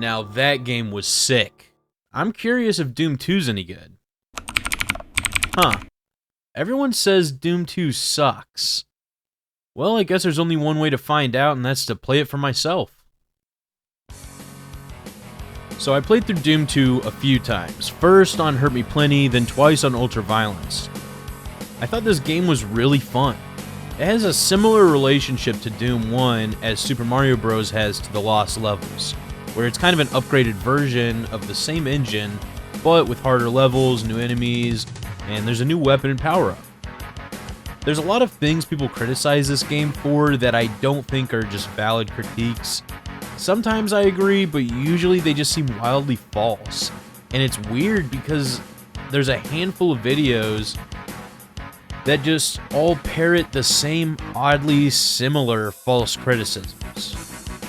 Now that game was sick. I'm curious if Doom 2's any good. Huh. Everyone says Doom 2 sucks. Well, I guess there's only one way to find out, and that's to play it for myself. So I played through Doom 2 a few times. First on Hurt Me Plenty, then twice on Ultraviolence. I thought this game was really fun. It has a similar relationship to Doom 1 as Super Mario Bros. Has to the Lost Levels, where it's kind of an upgraded version of the same engine, but with harder levels, new enemies, and there's a new weapon and power-up. There's a lot of things people criticize this game for that I don't think are just valid critiques. Sometimes I agree, but usually they just seem wildly false. And it's weird because there's a handful of videos that just all parrot the same oddly similar false criticisms.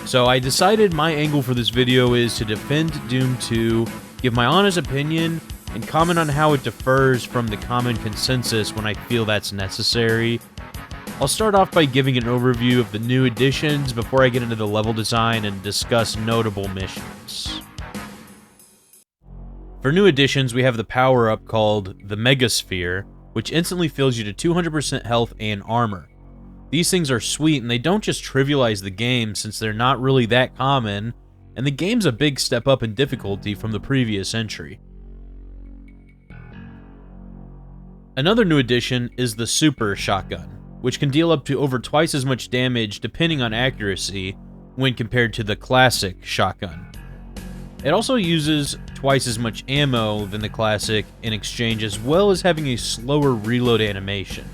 So I decided my angle for this video is to defend Doom 2, give my honest opinion, and comment on how it differs from the common consensus when I feel that's necessary. I'll start off by giving an overview of the new additions before I get into the level design and discuss notable missions. For new additions, we have the power-up called the Megasphere, which instantly fills you to 200% health and armor. These things are sweet, and they don't just trivialize the game since they're not really that common, and the game's a big step up in difficulty from the previous entry. Another new addition is the Super Shotgun, which can deal up to over twice as much damage depending on accuracy when compared to the classic shotgun. It also uses twice as much ammo than the classic in exchange, as well as having a slower reload animation.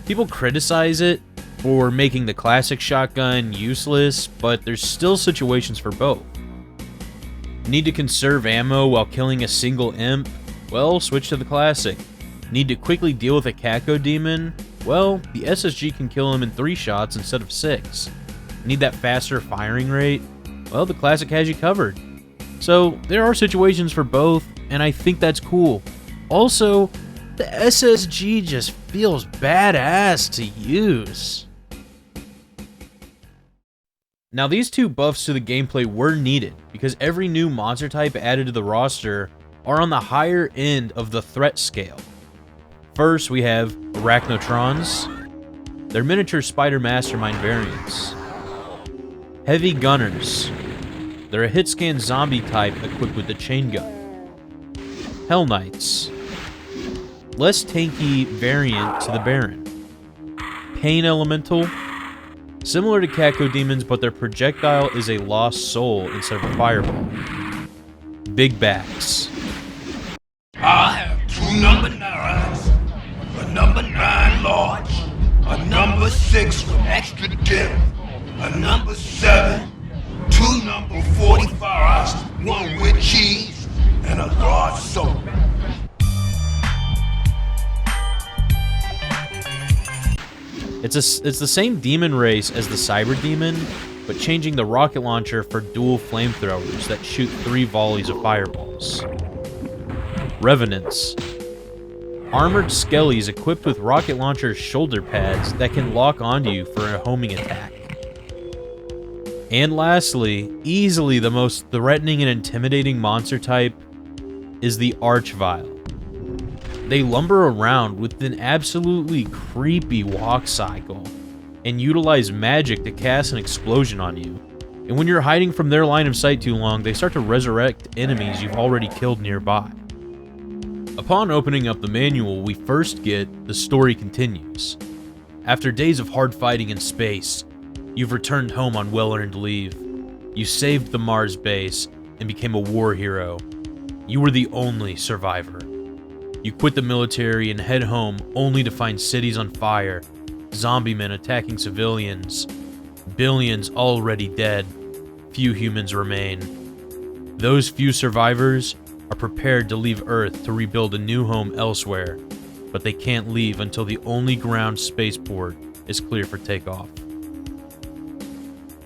People criticize it for making the classic shotgun useless, but there's still situations for both. Need to conserve ammo while killing a single imp? Well, switch to the classic. Need to quickly deal with a Caco demon? Well, the SSG can kill him in 3 shots instead of 6. Need that faster firing rate? Well, the classic has you covered. So, there are situations for both, and I think that's cool. Also, the SSG just feels badass to use. Now, these two buffs to the gameplay were needed, because every new monster type added to the roster are on the higher end of the threat scale. First, we have Arachnotrons. They're miniature spider mastermind variants. Heavy Gunners. They're a hit-scan zombie type equipped with the chain gun. Hell Knights. Less tanky variant to the Baron. Pain Elemental. Similar to Caco demons, but their projectile is a lost soul instead of a fireball. Big Backs. I have 2 number 9s, a number 9 large, a number 6 with extra dip, a number 7, 2 number 45s, 1 with cheese, and a large soda. It's the same demon race as the Cyber Demon, but changing the rocket launcher for dual flamethrowers that shoot 3 volleys of fireballs. Revenants. Armored skellies equipped with rocket launcher shoulder pads that can lock onto you for a homing attack. And lastly, easily the most threatening and intimidating monster type is the Archvile. They lumber around with an absolutely creepy walk cycle and utilize magic to cast an explosion on you. And when you're hiding from their line of sight too long, they start to resurrect enemies you've already killed nearby. Upon opening up the manual, we first get The Story Continues. After days of hard fighting in space, you've returned home on well-earned leave. You saved the Mars base and became a war hero. You were the only survivor. You quit the military and head home only to find cities on fire, zombie men attacking civilians, billions already dead, few humans remain. Those few survivors are prepared to leave Earth to rebuild a new home elsewhere, but they can't leave until the only ground spaceport is clear for takeoff.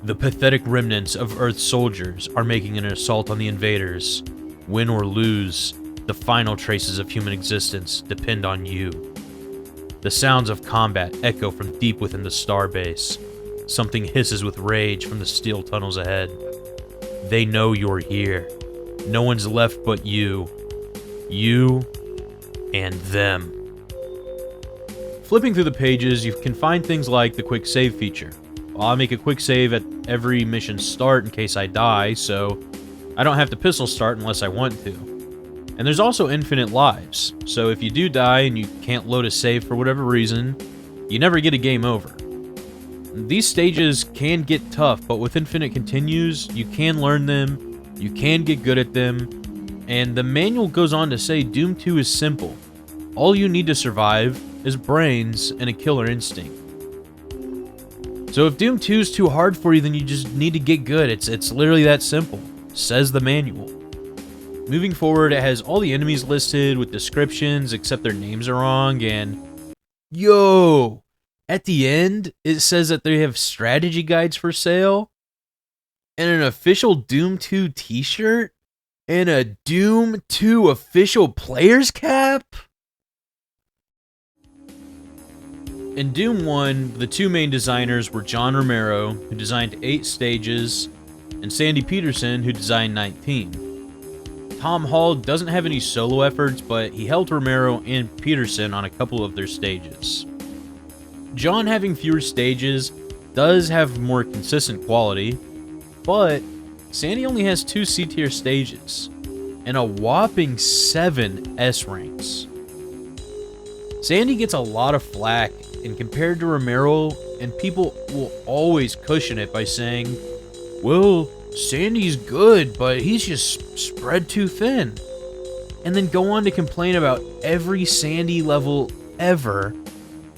The pathetic remnants of Earth's soldiers are making an assault on the invaders. Win or lose, the final traces of human existence depend on you. The sounds of combat echo from deep within the starbase. Something hisses with rage from the steel tunnels ahead. They know you're here. No one's left but you. You and them. Flipping through the pages, you can find things like the quick save feature. Well, I make a quick save at every mission start in case I die, so I don't have to pistol start unless I want to. And there's also infinite lives, so if you do die and you can't load a save for whatever reason, you never get a game over. These stages can get tough, but with infinite continues, you can learn them, you can get good at them, and the manual goes on to say Doom 2 is simple. All you need to survive is brains and a killer instinct. So if Doom 2 is too hard for you, then you just need to get good. It's literally that simple, says the manual. Moving forward, it has all the enemies listed with descriptions, except their names are wrong, and yo! At the end, it says that they have strategy guides for sale, and an official Doom 2 t-shirt, and a Doom 2 official player's cap? In Doom 1, the two main designers were John Romero, who designed 8 stages, and Sandy Petersen, who designed 19. Tom Hall doesn't have any solo efforts, but he helped Romero and Petersen on a couple of their stages. John having fewer stages does have more consistent quality, but Sandy only has 2 C-tier stages, and a whopping 7 S ranks. Sandy gets a lot of flack, and compared to Romero, and people will always cushion it by saying, well, Sandy's good, but he's just spread too thin. And then go on to complain about every Sandy level ever,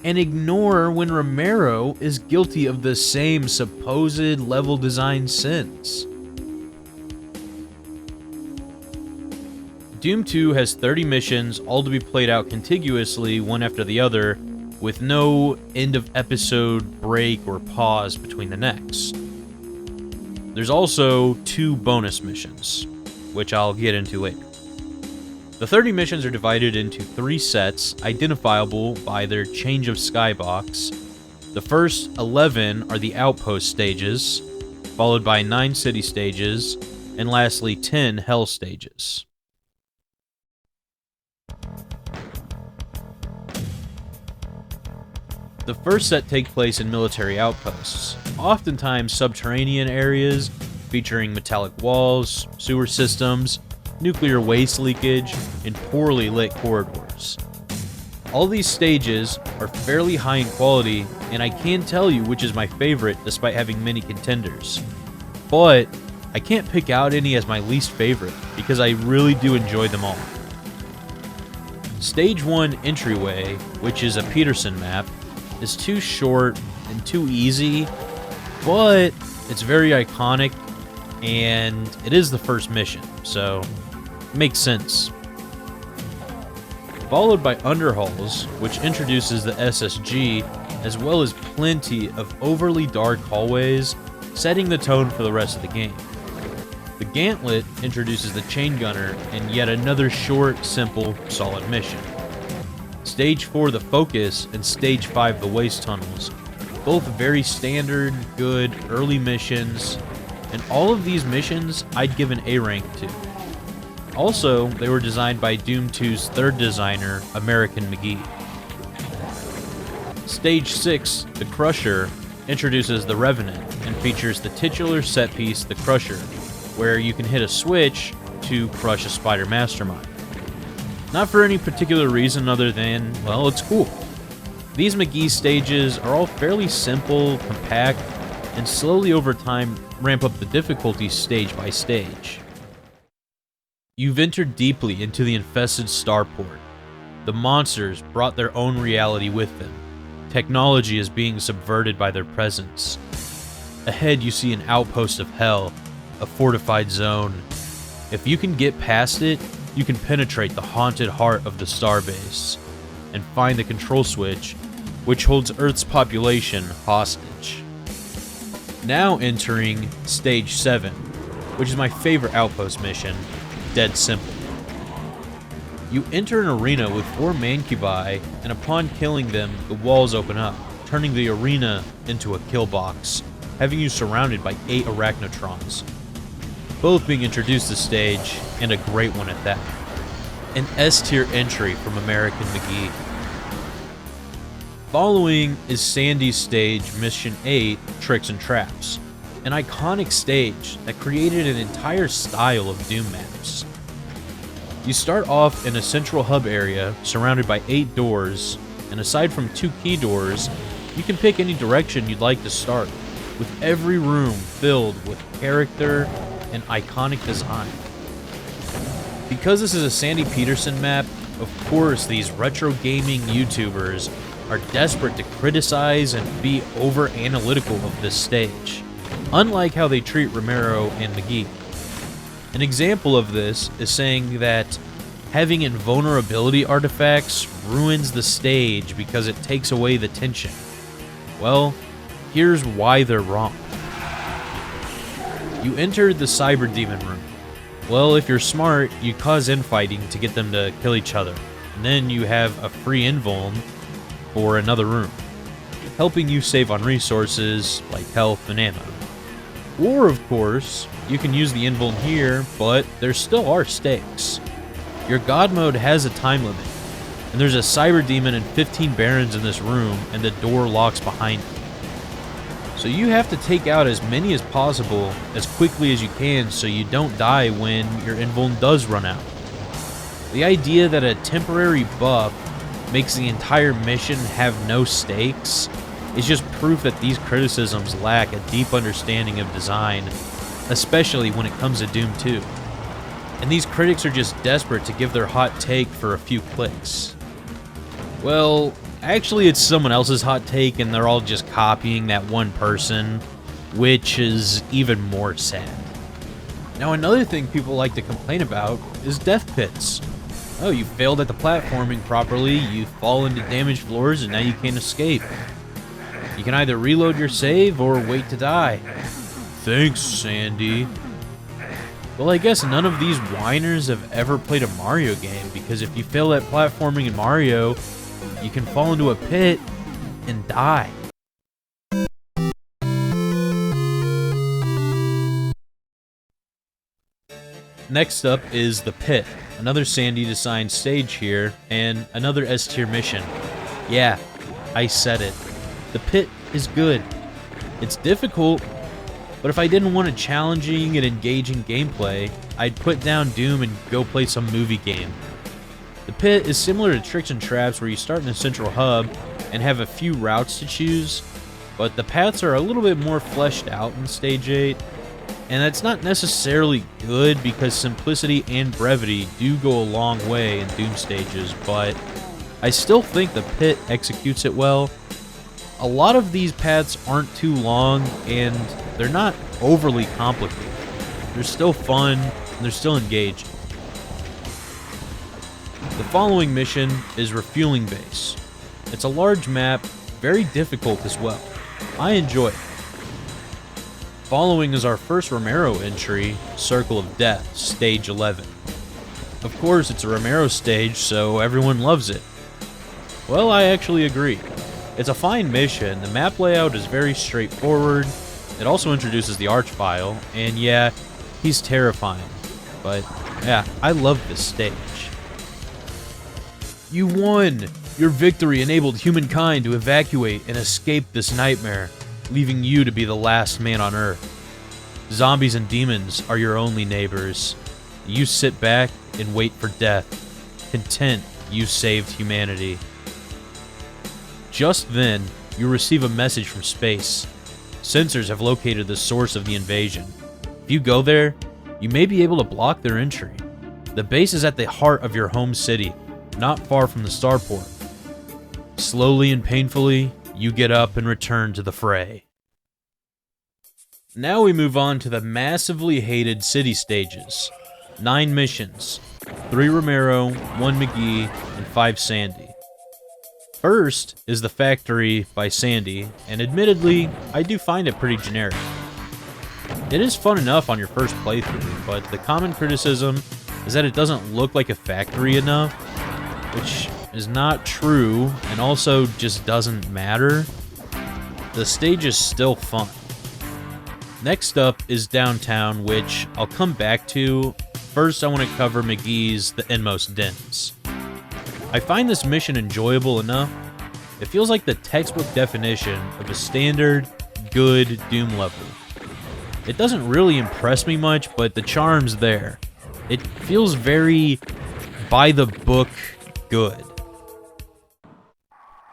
and ignore when Romero is guilty of the same supposed level design sins. Doom 2 has 30 missions, all to be played out contiguously, one after the other, with no end of episode break or pause between the next. There's also 2 bonus missions, which I'll get into later. The 30 missions are divided into 3 sets, identifiable by their change of skybox. The first 11 are the Outpost stages, followed by 9 city stages, and lastly 10 Hell stages. The first set take place in military outposts, oftentimes subterranean areas featuring metallic walls, sewer systems, nuclear waste leakage, and poorly lit corridors. All these stages are fairly high in quality, and I can tell you which is my favorite despite having many contenders. But I can't pick out any as my least favorite because I really do enjoy them all. Stage 1 Entryway, which is a Petersen map, is too short and too easy, but it's very iconic, and it is the first mission, so it makes sense. Followed by Underhalls, which introduces the SSG, as well as plenty of overly dark hallways, setting the tone for the rest of the game. The Gauntlet introduces the Chain Gunner in yet another short, simple, solid mission. Stage 4 the Focus and Stage 5 the Waste Tunnels, both very standard, good, early missions, and all of these missions I'd give an A rank to. Also, they were designed by Doom 2's third designer, American McGee. Stage 6, The Crusher, introduces the Revenant and features the titular set piece, The Crusher, where you can hit a switch to crush a spider mastermind. Not for any particular reason other than, well, it's cool. These McGee stages are all fairly simple, compact, and slowly over time ramp up the difficulty stage by stage. You've entered deeply into the infested starport. The monsters brought their own reality with them. Technology is being subverted by their presence. Ahead you see an outpost of hell, a fortified zone. If you can get past it, you can penetrate the haunted heart of the starbase and find the control switch, which holds Earth's population hostage. Now entering Stage 7, which is my favorite Outpost mission, Dead Simple. You enter an arena with 4 mancubi, and upon killing them, the walls open up, turning the arena into a kill box, having you surrounded by 8 arachnotrons. both being introduced to the stage, and a great one at that. An S-tier entry from American McGee. Following is Sandy's stage, Mission 8, Tricks and Traps, an iconic stage that created an entire style of Doom maps. You start off in a central hub area surrounded by 8 doors, and aside from 2 key doors, you can pick any direction you'd like to start, with every room filled with character and iconic design. Because this is a Sandy Petersen map, of course these retro gaming YouTubers are desperate to criticize and be over-analytical of this stage, unlike how they treat Romero and McGee. An example of this is saying that having invulnerability artifacts ruins the stage because it takes away the tension. Well, here's why they're wrong. You enter the Cyber Demon room. Well, if you're smart, you cause infighting to get them to kill each other, and then you have a free invuln for another room, helping you save on resources like health and ammo. Or, of course, you can use the invuln here, but there still are stakes. Your God mode has a time limit, and there's a Cyber Demon and 15 Barons in this room, and the door locks behind you. So you have to take out as many as possible as quickly as you can so you don't die when your invuln does run out. The idea that a temporary buff makes the entire mission have no stakes is just proof that these criticisms lack a deep understanding of design, especially when it comes to Doom 2. And these critics are just desperate to give their hot take for a few clicks. Well, actually it's someone else's hot take and they're all just copying that one person, which is even more sad. Now another thing people like to complain about is death pits. Oh, you failed at the platforming properly, you fall into damaged floors, and now you can't escape. You can either reload your save or wait to die. Thanks, Sandy. Well, I guess none of these whiners have ever played a Mario game, because if you fail at platforming in Mario, you can fall into a pit and die. Next up is The Pit, another Sandy-designed stage here, and another S-tier mission. Yeah, I said it. The Pit is good. It's difficult, but if I didn't want a challenging and engaging gameplay, I'd put down Doom and go play some movie game. The Pit is similar to Tricks and Traps, where you start in a central hub and have a few routes to choose, but the paths are a little bit more fleshed out in Stage 8, and that's not necessarily good because simplicity and brevity do go a long way in Doom stages, but I still think the Pit executes it well. A lot of these paths aren't too long, and they're not overly complicated. They're still fun, and they're still engaging. The following mission is Refueling Base. It's a large map, very difficult as well. I enjoy it. Following is our first Romero entry, Circle of Death, Stage 11. Of course, it's a Romero stage, so everyone loves it. Well, I actually agree. It's a fine mission, the map layout is very straightforward, it also introduces the Archvile, and yeah, he's terrifying. But yeah, I love this stage. You won! Your victory enabled humankind to evacuate and escape this nightmare, leaving you to be the last man on Earth. Zombies and demons are your only neighbors. You sit back and wait for death, content you saved humanity. Just then, you receive a message from space. Sensors have located the source of the invasion. If you go there, you may be able to block their entry. The base is at the heart of your home city, not far from the starport. Slowly and painfully, you get up and return to the fray. Now we move on to the massively hated city stages. 9 missions, 3 Romero, 1 McGee, and 5 Sandy. First is The Factory by Sandy, and admittedly, I do find it pretty generic. It is fun enough on your first playthrough, but the common criticism is that it doesn't look like a factory enough, which is not true, and also just doesn't matter. The stage is still fun. Next up is downtown, which I'll come back to. First, I want to cover McGee's The Inmost Dens. I find this mission enjoyable enough. It feels like the textbook definition of a standard, good Doom level. It doesn't really impress me much, but the charm's there. It feels very by-the-book good.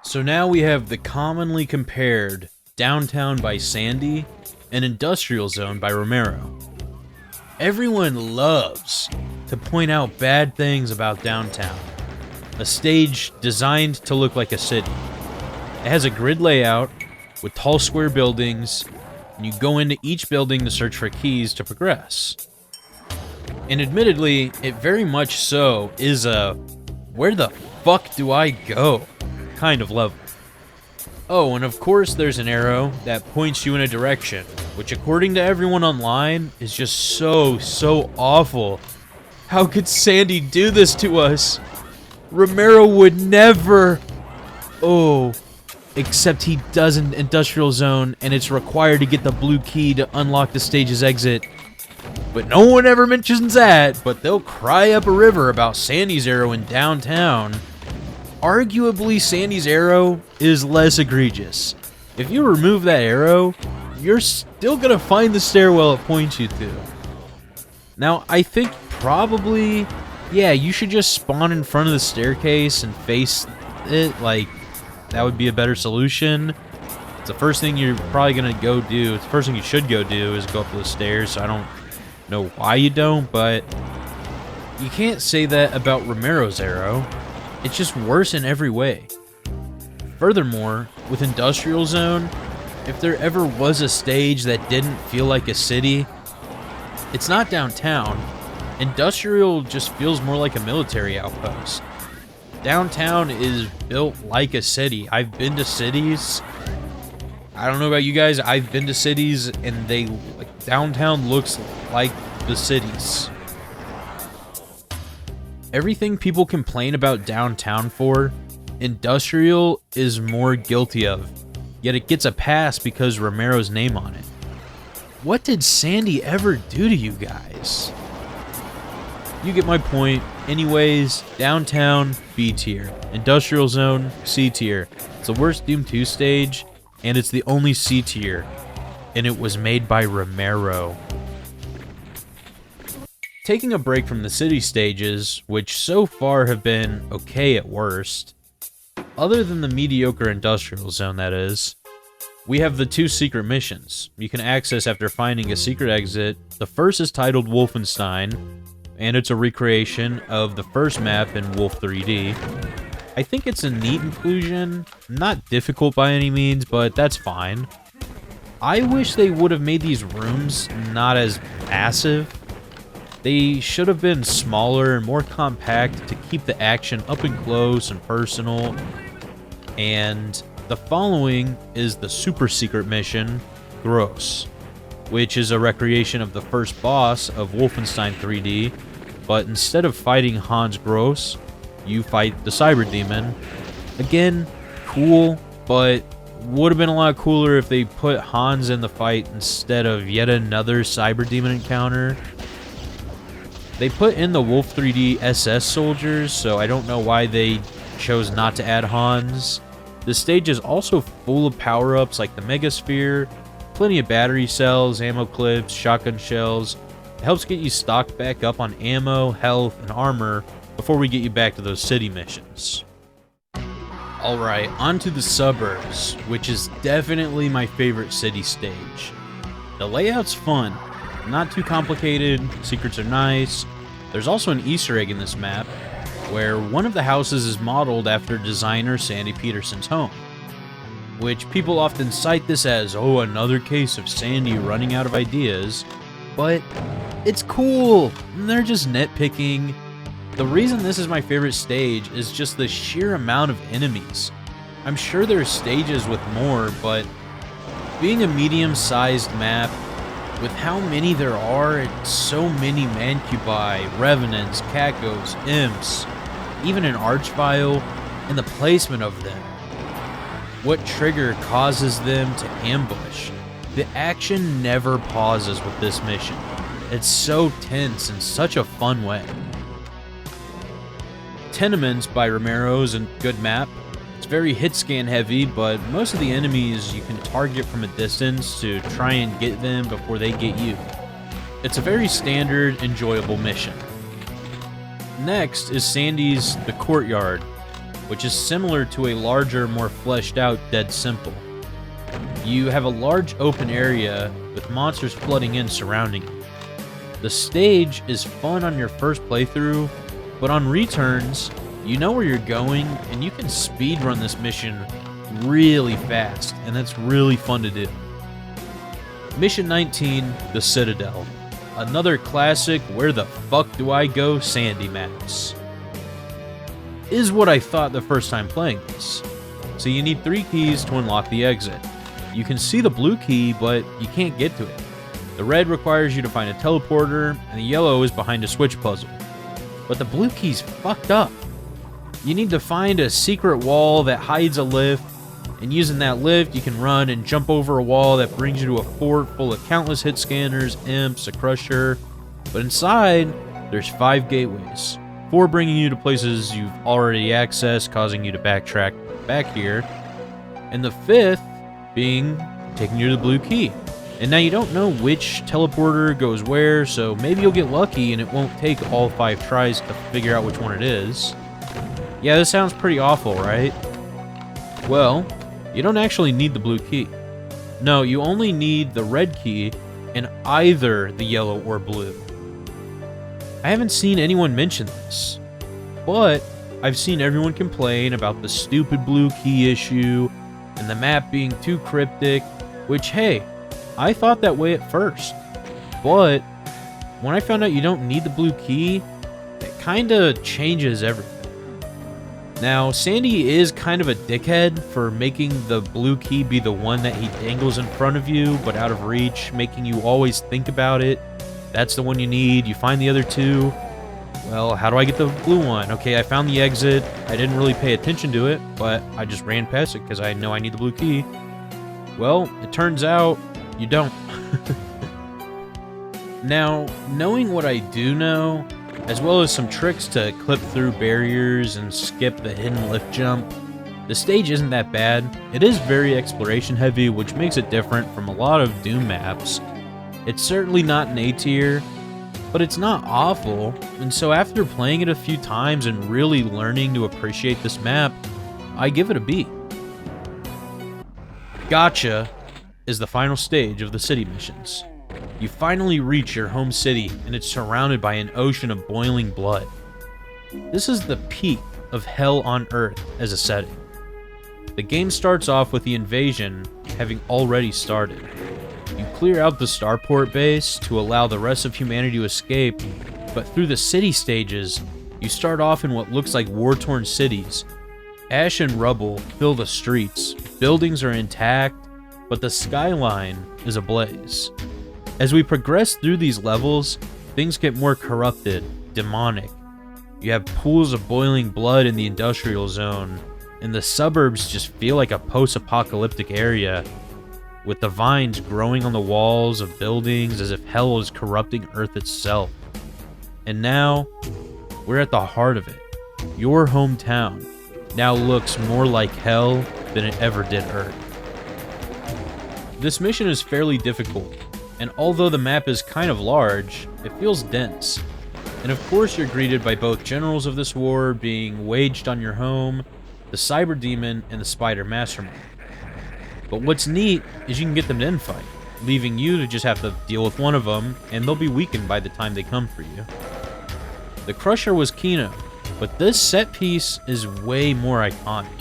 So now we have the commonly compared Downtown by Sandy and Industrial Zone by Romero. Everyone loves to point out bad things about Downtown. A stage designed to look like a city. It has a grid layout with tall square buildings, and you go into each building to search for keys to progress. And admittedly, it very much so is a where the fuck do I go kind of level. Oh, and of course there's an arrow that points you in a direction, which according to everyone online is just so awful. How could Sandy do this to us? Romero would never. Oh, except he does in Industrial Zone, and it's required to get the blue key to unlock the stage's exit. But no one ever mentions that, but they'll cry up a river about Sandy's arrow in Downtown. Arguably, Sandy's arrow is less egregious. If you remove that arrow, you're still gonna find the stairwell it points you to. Now, I think probably, yeah, you should just spawn in front of the staircase and face it, like, that would be a better solution. It's the first thing you're probably gonna go do. It's the first thing you should go do is go up those stairs, so I don't know why you don't, but you can't say that about Romero's arrow. It's just worse in every way. Furthermore, with Industrial Zone, if there ever was a stage that didn't feel like a city, it's not Downtown. Industrial just feels more like a military outpost. Downtown is built like a city. I've been to cities. I don't know about you guys. I've been to cities, and Downtown looks like the cities. Everything people complain about Downtown for, Industrial is more guilty of. Yet it gets a pass because Romero's name on it. What did Sandy ever do to you guys? You get my point. Anyways, Downtown, B tier. Industrial Zone, C tier. It's the worst Doom 2 stage, and it's the only C tier. And it was made by Romero. Taking a break from the city stages, which so far have been okay at worst, other than the mediocre Industrial Zone that is, we have the 2 secret missions you can access after finding a secret exit. The first is titled Wolfenstein, and it's a recreation of the first map in Wolf 3D. I think it's a neat inclusion, not difficult by any means, but that's fine. I wish they would have made these rooms not as massive. They should have been smaller and more compact to keep the action up and close and personal. And the following is the super secret mission, Gross, which is a recreation of the first boss of Wolfenstein 3D, but instead of fighting Hans Gross, you fight the Cyber Demon. Again, cool, but would have been a lot cooler if they put Hans in the fight instead of yet another Cyber Demon encounter. They put in the Wolf 3D SS soldiers, so I don't know why they chose not to add Hans. The stage is also full of power-ups like the Megasphere, plenty of battery cells, ammo clips, shotgun shells. It helps get you stocked back up on ammo, health, and armor before we get you back to those city missions. Alright, on to the suburbs, which is definitely my favorite city stage. The layout's fun, not too complicated, secrets are nice. There's also an Easter egg in this map, where one of the houses is modeled after designer Sandy Petersen's home, which people often cite this as, oh, another case of Sandy running out of ideas, but it's cool, and they're just nitpicking. The reason this is my favorite stage is just the sheer amount of enemies. I'm sure there are stages with more, but being a medium-sized map, with how many there are, and so many Mancubi, Revenants, Cacos, Imps, even an Archvile, and the placement of them. What trigger causes them to ambush? The action never pauses with this mission. It's so tense in such a fun way. Tenements by Romero's a good map. It's very hit scan heavy, but most of the enemies you can target from a distance to try and get them before they get you. It's a very standard, enjoyable mission. Next is Sandy's The Courtyard, which is similar to a larger, more fleshed out Dead Simple. You have a large open area with monsters flooding in surrounding you. The stage is fun on your first playthrough, but on returns, you know where you're going, and you can speedrun this mission really fast, and that's really fun to do. Mission 19, The Citadel. Another classic where the fuck do I go Sandy maps. Is what I thought the first time playing this. So you need 3 keys to unlock the exit. You can see the blue key, but you can't get to it. The red requires you to find a teleporter, and the yellow is behind a switch puzzle. But the blue key's fucked up. You need to find a secret wall that hides a lift, and using that lift, you can run and jump over a wall that brings you to a fort full of countless hit scanners, imps, a crusher. But inside, there's 5 gateways. 4 bringing you to places you've already accessed, causing you to backtrack back here. And the 5th being taking you to the blue key. And now you don't know which teleporter goes where, so maybe you'll get lucky and it won't take all 5 tries to figure out which one it is. Yeah, this sounds pretty awful, right? Well, you don't actually need the blue key. No, you only need the red key and either the yellow or blue. I haven't seen anyone mention this, but I've seen everyone complain about the stupid blue key issue and the map being too cryptic, which, hey, I thought that way at first. But when I found out you don't need the blue key, it kinda changes everything. Now, Sandy is kind of a dickhead for making the blue key be the one that he dangles in front of you, but out of reach, making you always think about it. That's the one you need. You find the other 2. Well, how do I get the blue one? Okay, I found the exit. I didn't really pay attention to it, but I just ran past it because I know I need the blue key. Well, it turns out you don't. Now, knowing what I do know, as well as some tricks to clip through barriers and skip the hidden lift jump, the stage isn't that bad. It is very exploration heavy, which makes it different from a lot of Doom maps. It's certainly not an A tier, but it's not awful, and so after playing it a few times and really learning to appreciate this map, I give it a B. Gotcha is the final stage of the city missions. You finally reach your home city, and it's surrounded by an ocean of boiling blood. This is the peak of hell on Earth as a setting. The game starts off with the invasion having already started. You clear out the starport base to allow the rest of humanity to escape, but through the city stages, you start off in what looks like war-torn cities. Ash and rubble fill the streets, buildings are intact, but the skyline is ablaze. As we progress through these levels, things get more corrupted, demonic. You have pools of boiling blood in the industrial zone, and the suburbs just feel like a post-apocalyptic area, with the vines growing on the walls of buildings as if hell is corrupting Earth itself. And now, we're at the heart of it. Your hometown now looks more like hell than it ever did Earth. This mission is fairly difficult, and although the map is kind of large, it feels dense. And of course you're greeted by both generals of this war being waged on your home, the Cyber Demon and the Spider Mastermind. But what's neat is you can get them to infight, leaving you to just have to deal with one of them, and they'll be weakened by the time they come for you. The Crusher was Kino, but this set piece is way more iconic.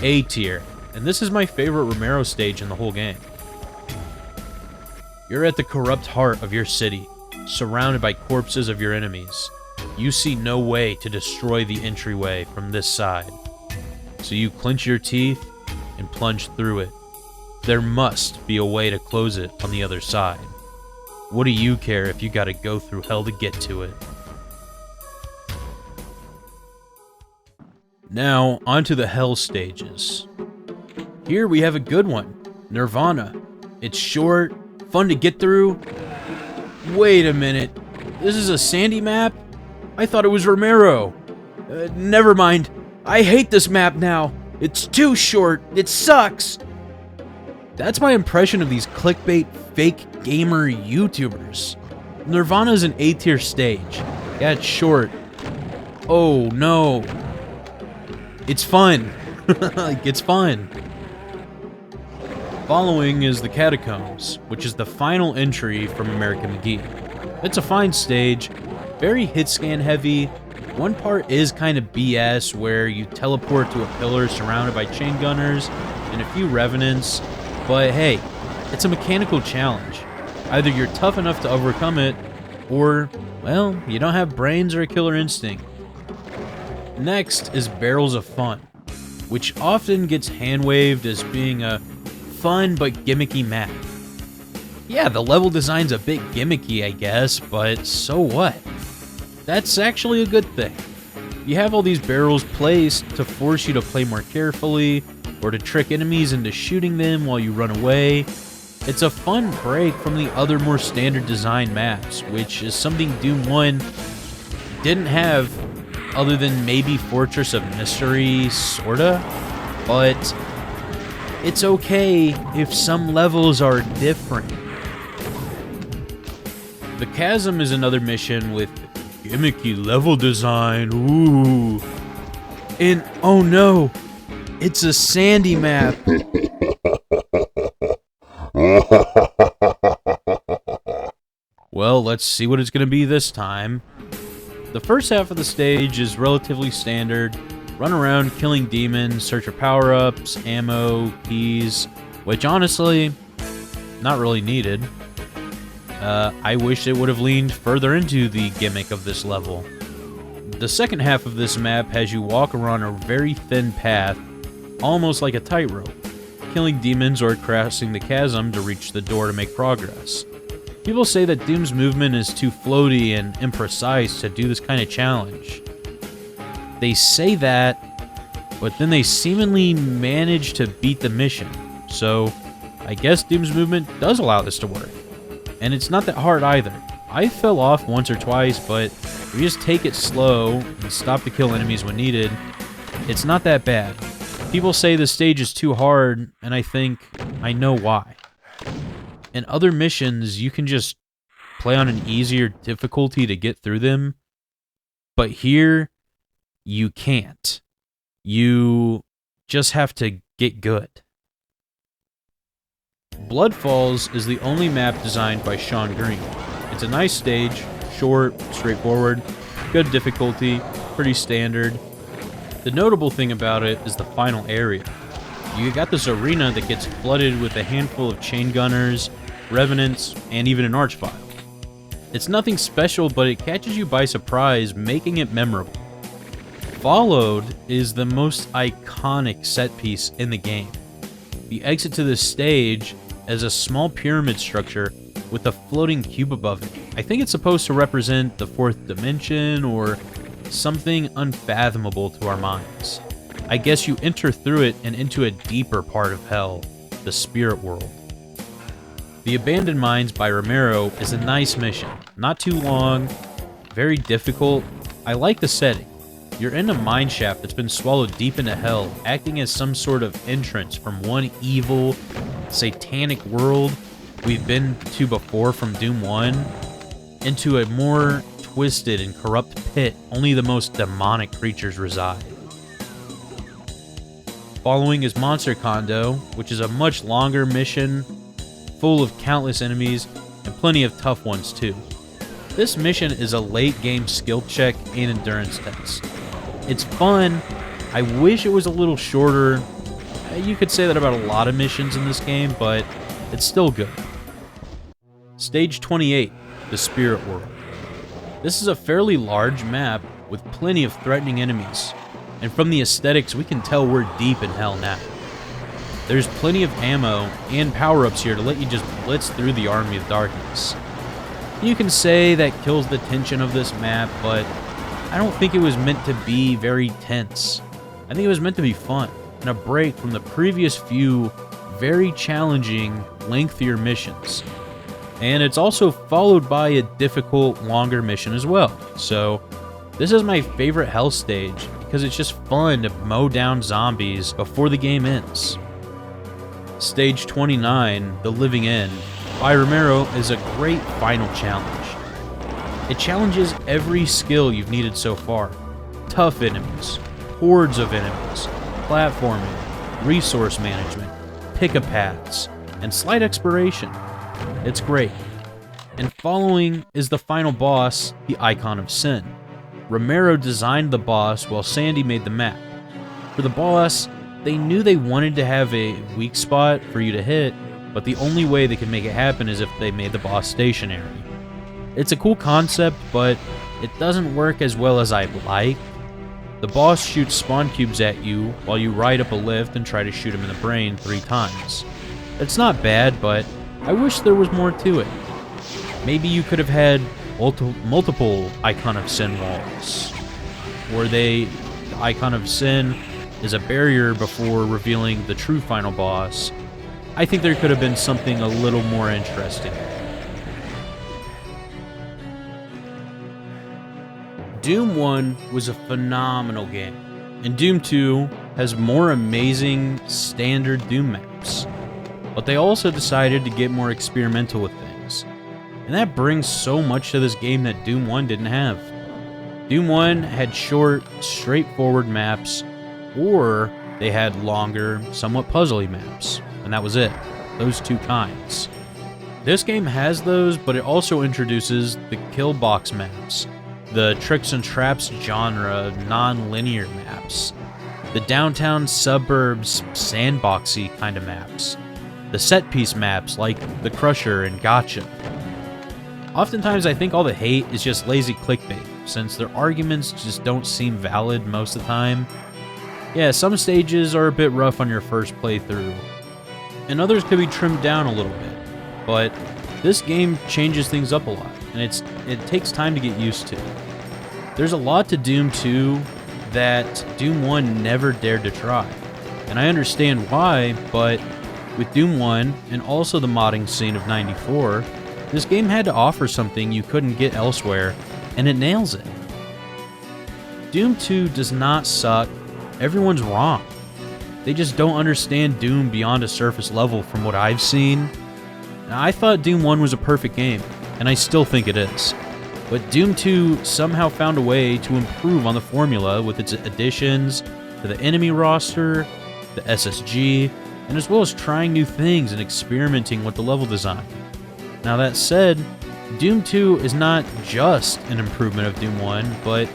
A tier, and this is my favorite Romero stage in the whole game. You're at the corrupt heart of your city, surrounded by corpses of your enemies. You see no way to destroy the entryway from this side, so you clench your teeth and plunge through it. There must be a way to close it on the other side. What do you care if you gotta go through hell to get to it? Now, onto the hell stages. Here we have a good one, Nirvana. It's short, fun to get through. Wait a minute, this is a Sandy map? I thought it was Romero. Never mind, I hate this map now. It's too short, it sucks. That's my impression of these clickbait fake gamer YouTubers. Nirvana's an A-tier stage. Yeah, it's short. Oh no. It's fun. Like, it's fun. Following is the Catacombs, which is the final entry from American McGee. It's a fine stage, very hit scan heavy. One part is kind of BS where you teleport to a pillar surrounded by chain gunners and a few revenants, but hey, it's a mechanical challenge. Either you're tough enough to overcome it, or, well, you don't have brains or a killer instinct. Next is Barrels of Fun, which often gets hand-waved as being a fun but gimmicky map. Yeah, the level design's a bit gimmicky, I guess, but so what? That's actually a good thing. You have all these barrels placed to force you to play more carefully, or to trick enemies into shooting them while you run away. It's a fun break from the other more standard design maps, which is something Doom 1 didn't have other than maybe Fortress of Mystery, sorta, but it's okay if some levels are different. The Chasm is another mission with gimmicky level design, ooh. And oh no, it's a Sandy map. Well, let's see what it's gonna be this time. The first half of the stage is relatively standard. Run around killing demons, search for power-ups, ammo, keys, which honestly, not really needed. I wish it would have leaned further into the gimmick of this level. The second half of this map has you walk around a very thin path, almost like a tightrope, killing demons or crossing the chasm to reach the door to make progress. People say that Doom's movement is too floaty and imprecise to do this kind of challenge. They say that, but then they seemingly manage to beat the mission, so I guess Doom's movement does allow this to work. And it's not that hard either. I fell off once or twice, but if you just take it slow and stop to kill enemies when needed, it's not that bad. People say the stage is too hard, and I think I know why. In other missions, you can just play on an easier difficulty to get through them, but here, you can't. You just have to get good. Bloodfalls is the only map designed by Sean Green. It's a nice stage, short, straightforward, good difficulty, pretty standard. The notable thing about it is the final area. You got this arena that gets flooded with a handful of chain gunners, revenants, and even an archvile. It's nothing special, but it catches you by surprise, making it memorable. Followed is the most iconic set piece in the game. The exit to this stage as a small pyramid structure with a floating cube above it. I think it's supposed to represent the fourth dimension or something unfathomable to our minds. I guess you enter through it and into a deeper part of hell, the spirit world. The Abandoned Mines by Romero is a nice mission. Not too long, very difficult. I like the setting. You're in a mine shaft that's been swallowed deep into hell, acting as some sort of entrance from one evil, satanic world we've been to before from Doom 1 into a more twisted and corrupt pit only the most demonic creatures reside. Following is Monster Condo, which is a much longer mission full of countless enemies and plenty of tough ones too. This mission is a late game skill check and endurance test. It's fun. I wish it was a little shorter. You could say that about a lot of missions in this game, but it's still good. Stage 28, the Spirit World. This is a fairly large map with plenty of threatening enemies, and from the aesthetics we can tell we're deep in hell now. There's plenty of ammo and power-ups here to let you just blitz through the Army of Darkness. You can say that kills the tension of this map, but I don't think it was meant to be very tense. I think it was meant to be fun, and a break from the previous few very challenging, lengthier missions. And it's also followed by a difficult, longer mission as well. So this is my favorite hell stage because it's just fun to mow down zombies before the game ends. Stage 29, The Living End, by Romero is a great final challenge. It challenges every skill you've needed so far. Tough enemies, hordes of enemies, platforming, resource management, pick-up paths, and slight exploration. It's great. And following is the final boss, the Icon of Sin. Romero designed the boss while Sandy made the map. For the boss, they knew they wanted to have a weak spot for you to hit, but the only way they could make it happen is if they made the boss stationary. It's a cool concept, but it doesn't work as well as I'd like. The boss shoots spawn cubes at you while you ride up a lift and try to shoot him in the brain 3 times. It's not bad, but I wish there was more to it. Maybe you could have had multiple Icon of Sin walls, or the Icon of Sin is a barrier before revealing the true final boss. I think there could have been something a little more interesting. Doom 1 was a phenomenal game, and Doom 2 has more amazing standard Doom maps, but they also decided to get more experimental with things, and that brings so much to this game that Doom 1 didn't have. Doom 1 had short, straightforward maps, or they had longer, somewhat puzzly maps, and that was it. Those 2 kinds. This game has those, but it also introduces the kill box maps, the tricks and traps genre non-linear maps, the downtown suburbs sandboxy kind of maps, the set piece maps like the Crusher and Gotcha. Oftentimes I think all the hate is just lazy clickbait, since their arguments just don't seem valid most of the time. Yeah, some stages are a bit rough on your first playthrough, and others could be trimmed down a little bit, but this game changes things up a lot, and it takes time to get used to. There's a lot to Doom 2 that Doom 1 never dared to try, and I understand why, but with Doom 1 and also the modding scene of '94, this game had to offer something you couldn't get elsewhere, and it nails it. Doom 2 does not suck, everyone's wrong. They just don't understand Doom beyond a surface level from what I've seen. Now, I thought Doom 1 was a perfect game, and I still think it is. But Doom 2 somehow found a way to improve on the formula with its additions to the enemy roster, the SSG, and as well as trying new things and experimenting with the level design. Now that said, Doom 2 is not just an improvement of Doom 1, but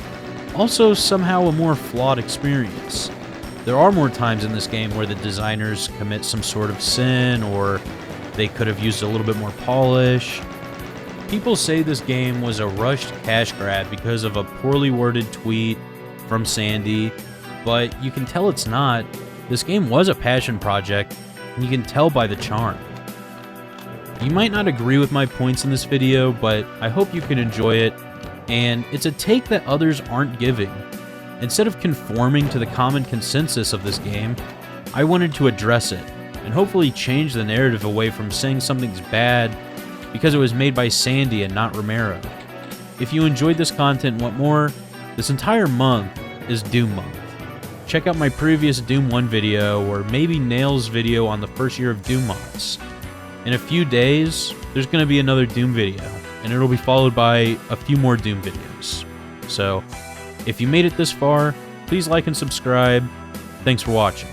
also somehow a more flawed experience. There are more times in this game where the designers commit some sort of sin, or they could have used a little bit more polish. People say this game was a rushed cash grab because of a poorly worded tweet from Sandy, but you can tell it's not. This game was a passion project, and you can tell by the charm. You might not agree with my points in this video, but I hope you can enjoy it, and it's a take that others aren't giving. Instead of conforming to the common consensus of this game, I wanted to address it, and hopefully change the narrative away from saying something's bad because it was made by Sandy and not Romero. If you enjoyed this content and want more, this entire month is Doom Month. Check out my previous Doom 1 video, or maybe Nail's video on the first year of Doom mods. In a few days, there's going to be another Doom video, and it'll be followed by a few more Doom videos. So, if you made it this far, please like and subscribe. Thanks for watching.